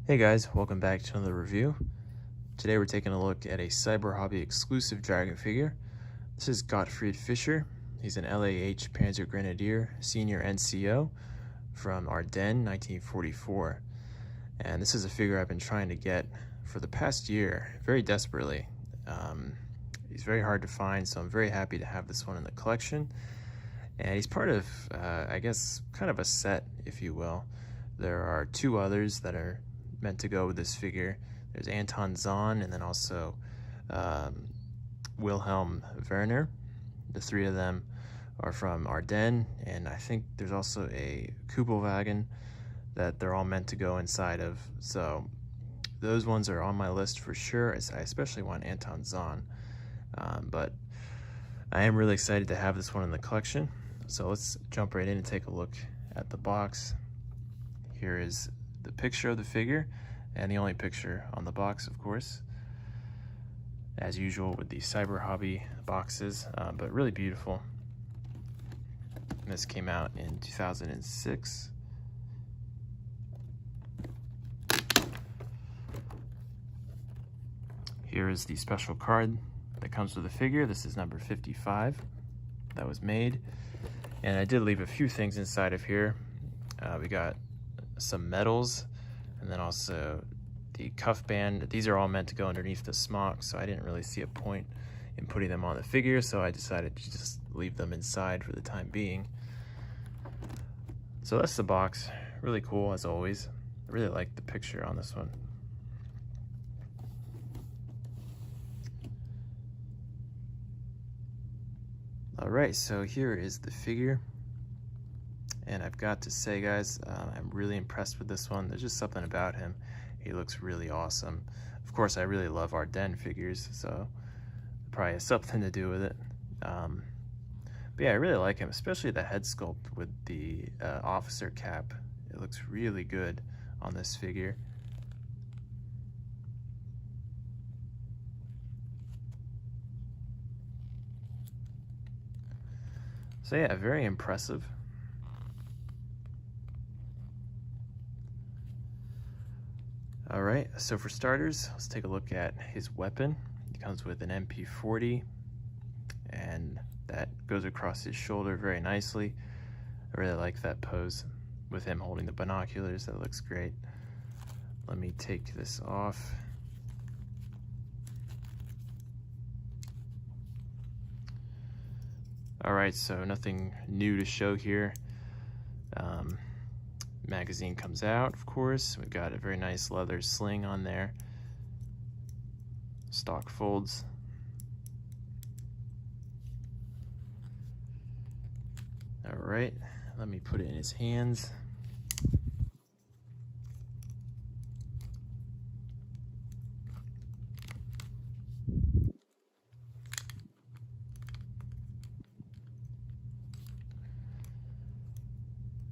Hey guys, welcome back to another review. Today we're taking a look at a Cyber Hobby exclusive dragon figure. This is Gottfried Fischer. He's an LAH Panzer Grenadier Senior NCO from Ardennes, 1944. And this is a figure I've been trying to get for the past year, very desperately. He's very hard to find, so I'm very happy to have this one in the collection. And he's part of, I guess, kind of a set, if you will. There are two others that are meant to go with this figure. There's Anton Zahn and then also Wilhelm Werner. The three of them are from Ardennes, and I think there's also a Kuppelwagen that they're all meant to go inside of. So those ones are on my list for sure. I especially want Anton Zahn, but I am really excited to have this one in the collection. So let's jump right in and take a look at the box. Here is the picture of the figure, and the only picture on the box, of course, as usual with the Cyber Hobby boxes, but really beautiful. And this came out in 2006. Here is the special card that comes with the figure. This is number 55 that was made, and I did leave a few things inside of here. We got some medals, and then also the cuff band. These are all meant to go underneath the smock, so I didn't really see a point in putting them on the figure, so I decided to just leave them inside for the time being. So that's the box. Really cool, as always. I really like the picture on this one. All right, so here is the figure. And I've got to say, guys, I'm really impressed with this one. There's just something about him. He looks really awesome. Of course, I really love Ardennes figures, so it probably has something to do with it. But yeah, I really like him, especially the head sculpt with the officer cap. It looks really good on this figure. So yeah, very impressive. All right, so for starters, let's take a look at his weapon. He comes with an MP40, and that goes across his shoulder very nicely. I really like that pose with him holding the binoculars. That looks great. Let me take this off. All right, so nothing new to show here. Magazine comes out, of course. We've got a very nice leather sling on there. Stock folds. All right, let me put it in his hands.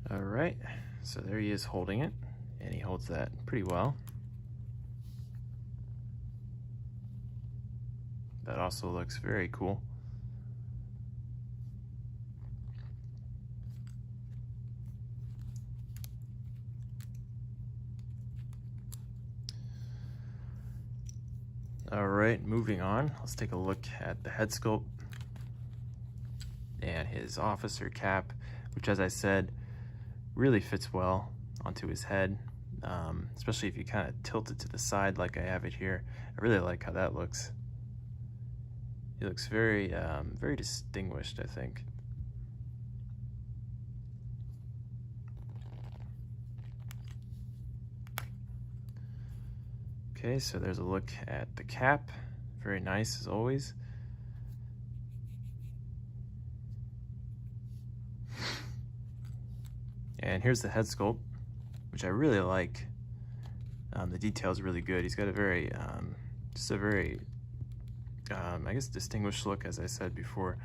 All right, so there he is holding it, and he holds that pretty well. That also looks very cool. All right, moving on, let's take a look at the head sculpt and his officer cap, which, as I said, really fits well onto his head, especially if you kind of tilt it to the side like I have it here. I really like how that looks. He looks very, very distinguished, I think. Okay, so there's a look at the cap. Very nice, as always. And here's the head sculpt, which I really like. The detail is really good. He's got a very, just a very, I guess, distinguished look, as I said before.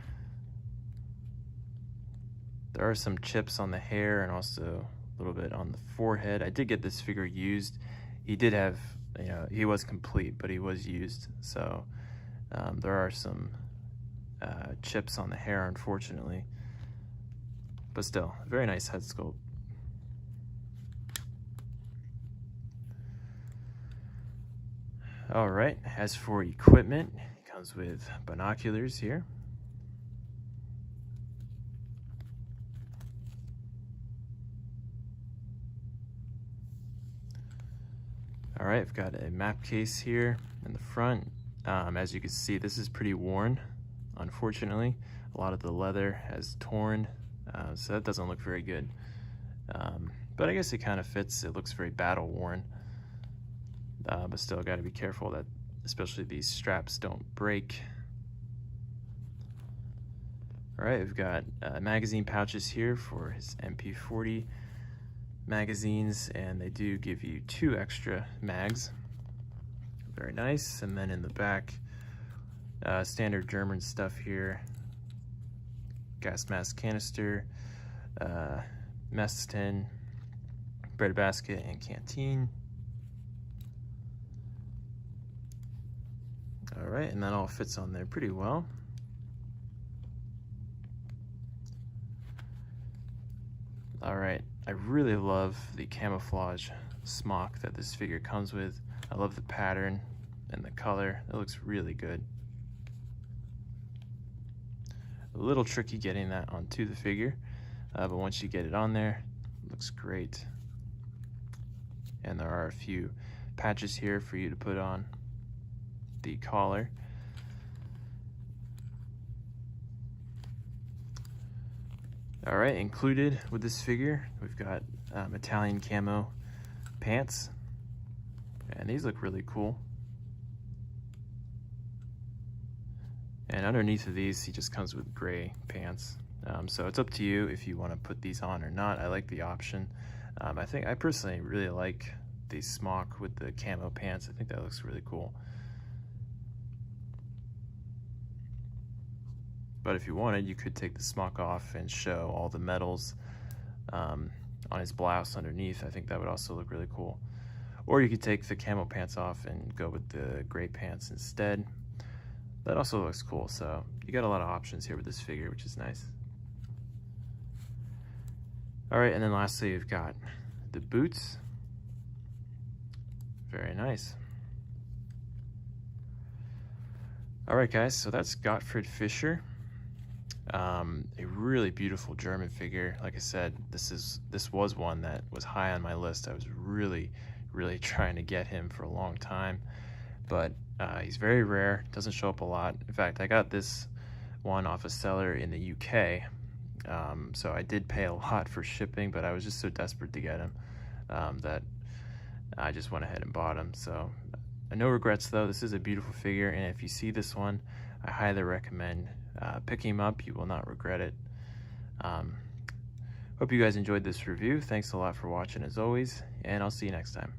There are some chips on the hair and also a little bit on the forehead. I did get this figure used. He did have, you know, he was complete, but he was used. So there are some chips on the hair, unfortunately. But still, very nice head sculpt. All right, as for equipment, it comes with binoculars here. All right, I've got a map case here in the front. As you can see, this is pretty worn, unfortunately. A lot of the leather has torn, so that doesn't look very good. But I guess it kind of fits. It looks very battle worn, but still got to be careful that especially these straps don't break. All right, we've got magazine pouches here for his MP40 magazines, and they do give you 2 extra mags. Very nice. And then in the back, standard German stuff here. Gas mask canister, mess tin, bread basket, and canteen. All right, and that all fits on there pretty well. All right, I really love the camouflage smock that this figure comes with. I love the pattern and the color. It looks really good. A little tricky getting that onto the figure, but once you get it on there, it looks great. And there are a few patches here for you to put on the collar. All right, included with this figure, we've got Italian camo pants, and these look really cool. And underneath of these, he just comes with gray pants. So it's up to you if you want to put these on or not. I like the option. I personally really like the smock with the camo pants. I think that looks really cool. But if you wanted, you could take the smock off and show all the medals on his blouse underneath. I think that would also look really cool. Or you could take the camo pants off and go with the gray pants instead. That also looks cool. So you got a lot of options here with this figure, which is nice. All right, and then lastly, you've got the boots. Very nice. All right, guys, so that's Gottfried Fischer. A really beautiful German figure. Like I said, this was one that was high on my list. I was really trying to get him for a long time, but he's very rare, doesn't show up a lot. In fact, I got this one off a seller in the UK, so I did pay a lot for shipping, but I was just so desperate to get him that I just went ahead and bought him. So no regrets though. This is a beautiful figure, and if you see this one, I highly recommend picking him up. You will not regret it. Hope you guys enjoyed this review. Thanks a lot for watching as always, and I'll see you next time.